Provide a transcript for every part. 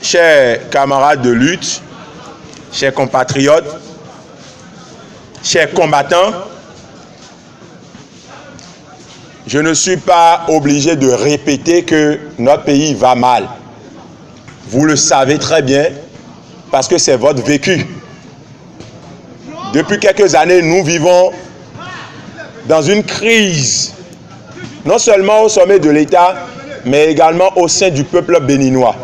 chers camarades de lutte, chers compatriotes, chers combattants, je ne suis pas obligé de répéter que notre pays va mal. Vous le savez très bien parce que c'est votre vécu. Depuis quelques années, nous vivons dans une crise, non seulement au sommet de l'État, mais également au sein du peuple béninois.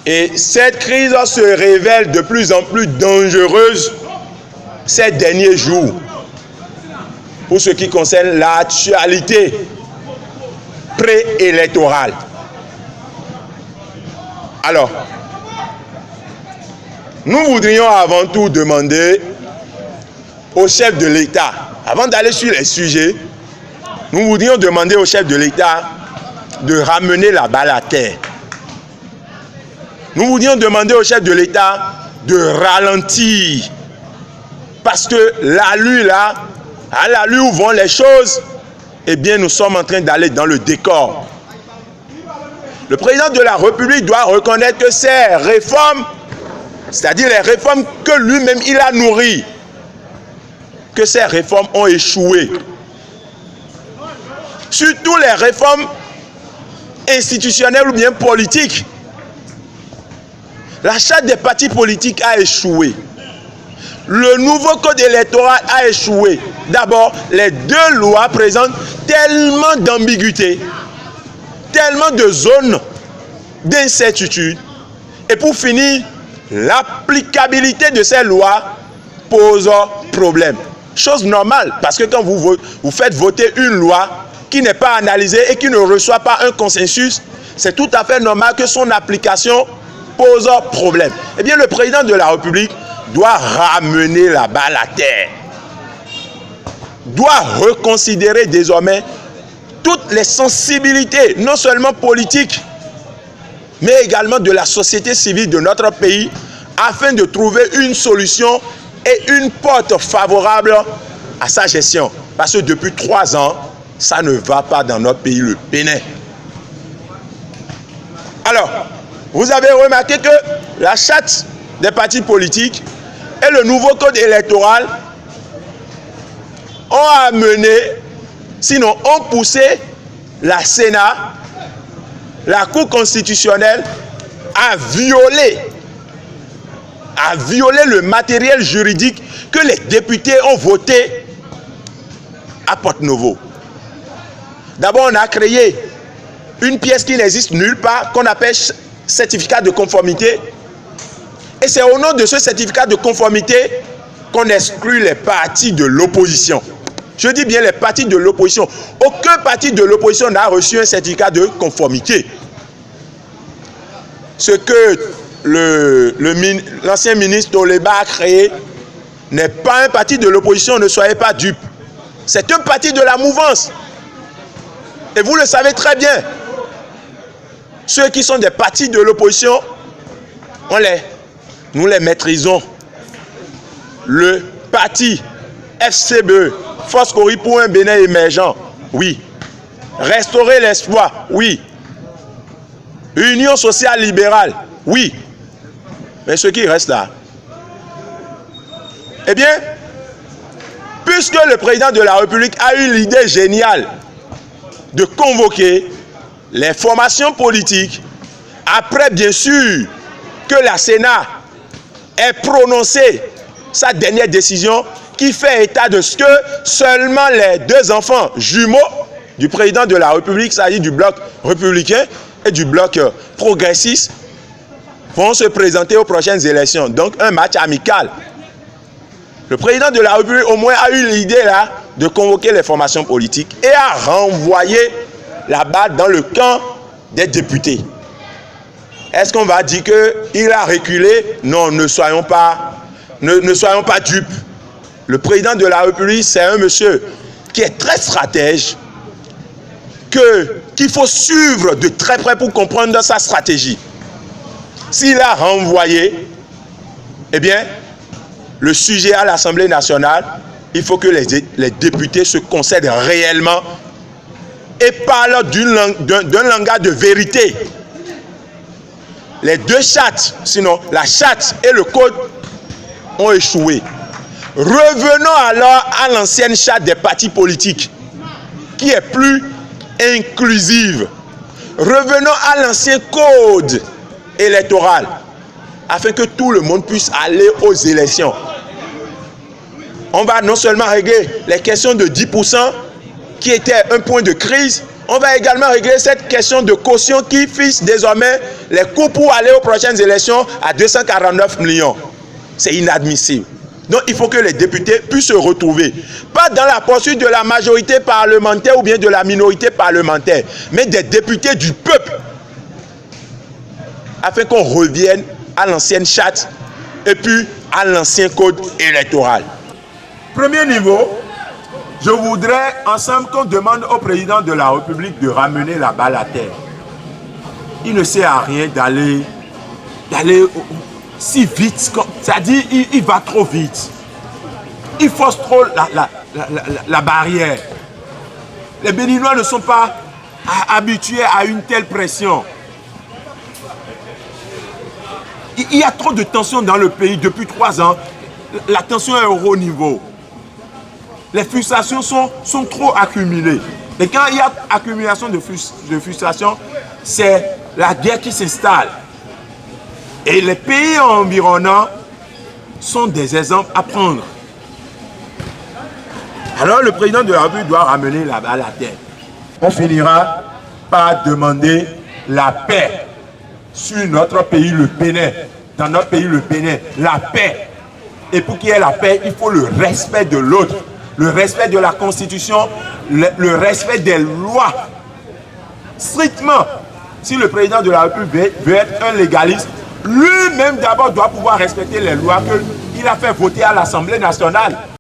Et cette crise se révèle de plus en plus dangereuse ces derniers jours pour ce qui concerne l'actualité préélectorale. Alors, nous voudrions avant tout demander au chef de l'État, avant d'aller sur les sujets, nous voudrions demander au chef de l'État de ramener la balle à terre. Nous voudrions demander au chef de l'État de ralentir. Parce que l'allure là, à l'allure où vont les choses, eh bien nous sommes en train d'aller dans le décor. Le président de la République doit reconnaître que ces réformes, c'est-à-dire les réformes que lui-même il a nourries, que ces réformes ont échoué. Surtout les réformes institutionnelles ou bien politiques. La charte des partis politiques a échoué. Le nouveau code électoral a échoué. D'abord, les deux lois présentent tellement d'ambiguïté, tellement de zones d'incertitude. Et pour finir, l'applicabilité de ces lois pose problème. Chose normale, parce que quand vous faites voter une loi qui n'est pas analysée et qui ne reçoit pas un consensus, c'est tout à fait normal que son application pose problème. Eh bien, le président de la République doit ramener la balle à terre, doit reconsidérer désormais toutes les sensibilités, non seulement politiques, mais également de la société civile de notre pays, afin de trouver une solution et une porte favorable à sa gestion. Parce que depuis 3 ans, ça ne va pas dans notre pays, le Bénin. Alors, vous avez remarqué que la charte des partis politiques et le nouveau code électoral ont amené, sinon ont poussé la Sénat, la Cour constitutionnelle à violer le matériel juridique que les députés ont voté à Porte-Novo. D'abord, on a créé une pièce qui n'existe nulle part, qu'on appelle certificat de conformité. Et c'est au nom de ce certificat de conformité qu'on exclut les partis de l'opposition. Je dis bien les partis de l'opposition. Aucun parti de l'opposition n'a reçu un certificat de conformité. Ce que l'ancien ministre Toleba a créé n'est pas un parti de l'opposition, ne soyez pas dupes. C'est un parti de la mouvance. Et vous le savez très bien. Ceux qui sont des partis de l'opposition, nous les maîtrisons. Le parti FCBE, Force Cori pour un Bénin émergent, oui. Restaurer l'espoir, oui. Union sociale libérale, oui. Mais ce qui reste là, eh bien, puisque le président de la République a eu l'idée géniale de convoquer les formations politiques, après bien sûr que la Sénat ait prononcé sa dernière décision qui fait état de ce que seulement les 2 enfants jumeaux du président de la République, c'est-à-dire du bloc républicain et du bloc progressiste, vont se présenter aux prochaines élections. Donc un match amical. Le président de la République au moins a eu l'idée là de convoquer les formations politiques et a renvoyé la balle dans le camp des députés. Est-ce qu'on va dire qu'il a reculé? Non, ne soyons pas dupes. Le président de la République, c'est un monsieur qui est très stratège, qu'il faut suivre de très près pour comprendre sa stratégie. S'il a renvoyé, eh bien, le sujet à l'Assemblée nationale, il faut que les députés se concèdent réellement et parlent d'un langage de vérité. les deux chartes, sinon la charte et le code, ont échoué. Revenons alors à l'ancienne charte des partis politiques, qui est plus inclusive. Revenons à l'ancien code électoral, afin que tout le monde puisse aller aux élections. On va non seulement régler les questions de 10% qui était un point de crise, on va également régler cette question de caution qui fixe désormais les coûts pour aller aux prochaines élections à 249 millions. C'est inadmissible. Donc il faut que les députés puissent se retrouver, pas dans la poursuite de la majorité parlementaire ou bien de la minorité parlementaire, mais des députés du peuple, afin qu'on revienne à l'ancienne charte et puis à l'ancien code électoral. Premier niveau, je voudrais ensemble qu'on demande au président de la République de ramener la balle à terre. Il ne sert à rien d'aller si vite, c'est-à-dire il va trop vite. Il force trop la barrière. Les Béninois ne sont pas habitués à une telle pression. Il y a trop de tension dans le pays depuis 3 ans. La tension est au haut niveau. Les frustrations sont trop accumulées. Et quand il y a accumulation de frustration, c'est la guerre qui s'installe. Et les pays environnants sont des exemples à prendre. Alors le président de la République doit ramener la balle à terre. On finira par demander la paix sur notre pays, le Bénin. Dans notre pays, le Bénin, la paix. Et pour qu'il y ait la paix, il faut le respect de l'autre. Le respect de la Constitution, le respect des lois. Strictement, si le président de la République veut être un légaliste, lui-même d'abord doit pouvoir respecter les lois qu'il a fait voter à l'Assemblée nationale.